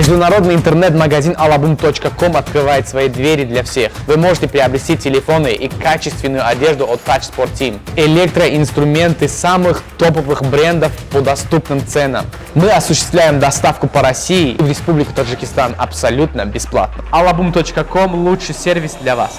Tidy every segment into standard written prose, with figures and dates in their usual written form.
Международный интернет-магазин alabum.com открывает свои двери для всех. Вы можете приобрести телефоны и качественную одежду от Touch Sport Team, электроинструменты самых топовых брендов по доступным ценам. Мы осуществляем доставку по России и в Республику Таджикистан абсолютно бесплатно. alabum.com – лучший сервис для вас.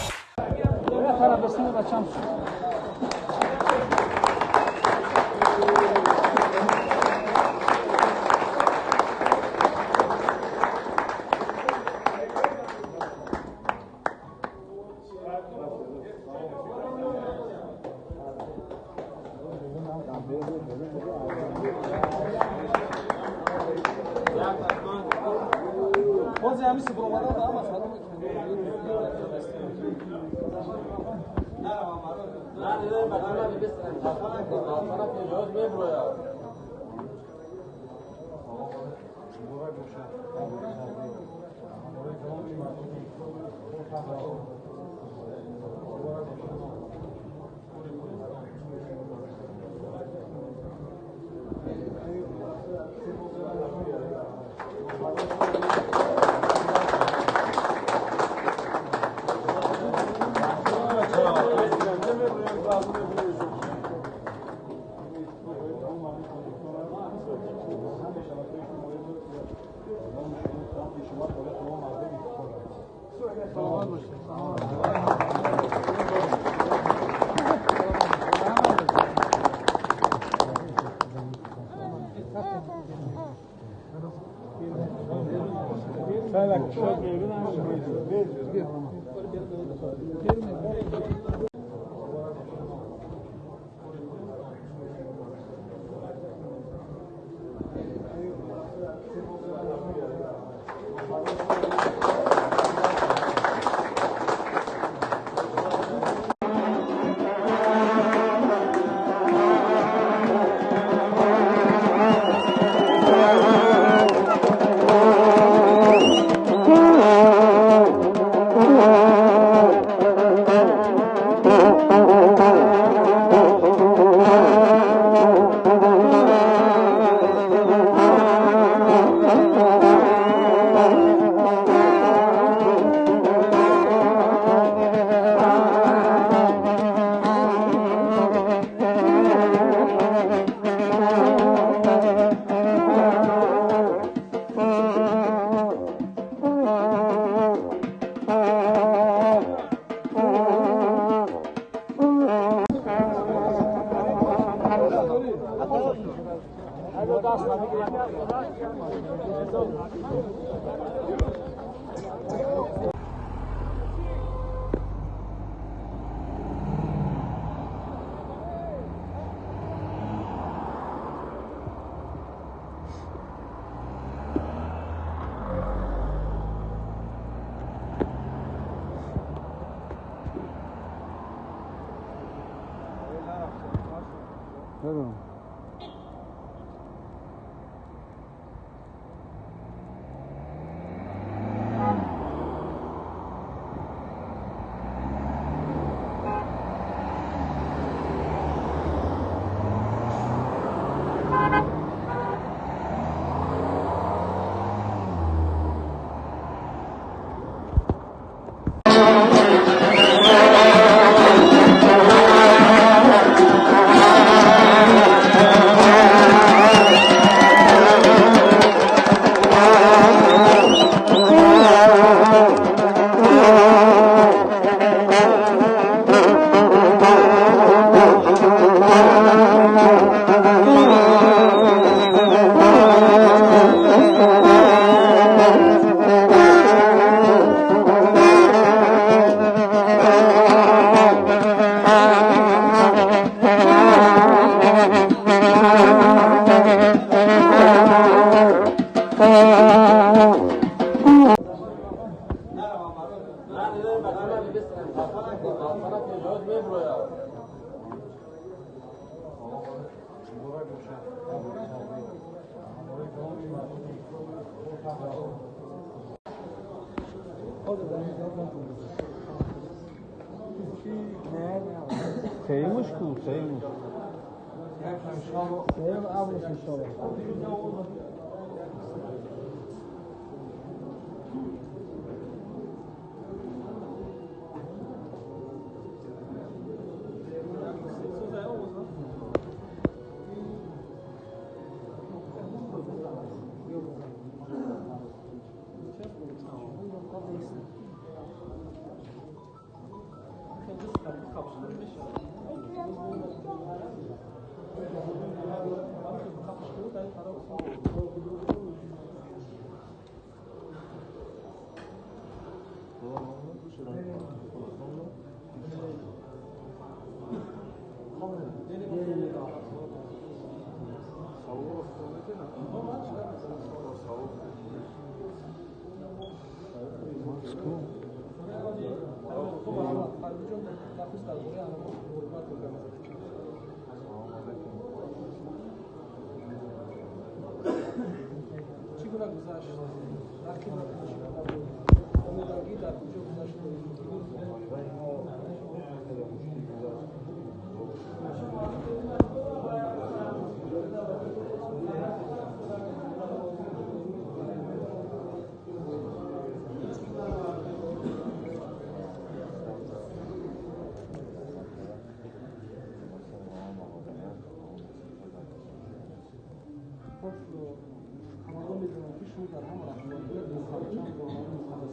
Saímos com, saímos.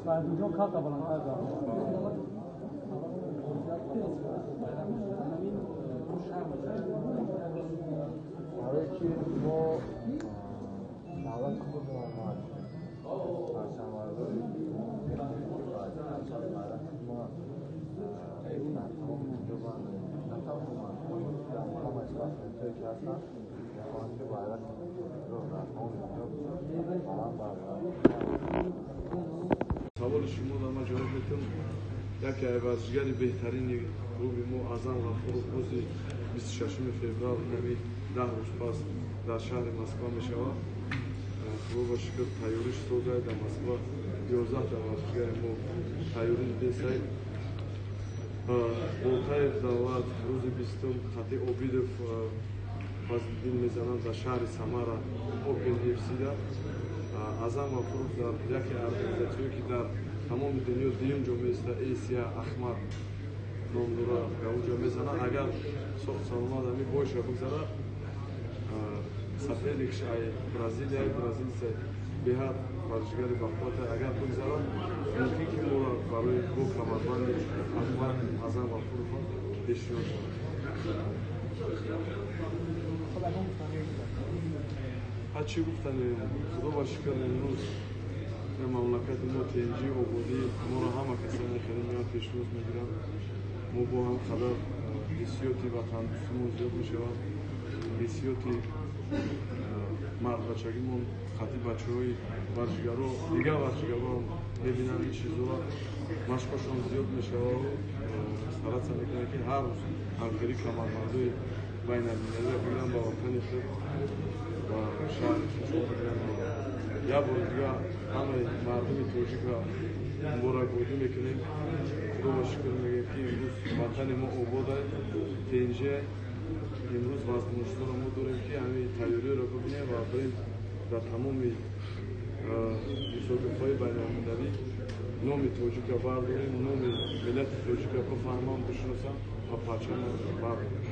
اینجا کار قبلا کردم. آره که ما دعوت کنیم آمد. سوال شما را ما جواب بدم. یکی از دیگری بهترین روبی ما ازم غفور روز 26 فوریه نمی 10 روز پس در شهر مسکو می شود. خوب شکر تیاریش سوزه در مسکو 11 تا از دیگری ما تیاری دستیم. بالای دعوت روز 20 خطی обидов فضل‌الدین میزنند در شهر سمارا اوپن افسیدا. ازم غفور در یکی ارگانیزاسیونی که در تمام دنیا دیم جامعه است ایسیا احمد نام داره اونجا میزنه اگر سالما دمی باشه بگذاره سفیدش ای برزیلیایی برزیلسه بهار ورزشگری بخواد اگر بگذاره ممکن که ما برای دو کمربند احمد ازم غفور پیشنهاد کنیم. هرچی گفتن خدا با شکر امروز مملکت ما تنجی و بودی ما را همه کسانی خیلی میان پیشروز میگیرن ما با هم خبر حسیاتی وطن دوستمون زیاد میشود حسیاتی مرد بچگیمون خطی بچه های ورزشگرها دیگه ورزشگرها ببینن این چیزها مشقشون زیاد میشود سرعت میکنه که هر روز همکاری کمربندهای بین المللی را بگیرن با وطن خود و شهر شما بگیرن یا بار دیگه همه مردم توجیک را مبارکبادی میکنیم خدا با شکر میگیم که امروز وطن ما آباد است تنجه امروز وزن مشتر را ما داریم که همین تیاری را ببینیم و بریم در تمام مسابقه‌های بین المللی نام توجیک را برداریم نام ملت توجیک را بفهمم بشناسم و پرچم را برداریم.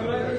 Thank you.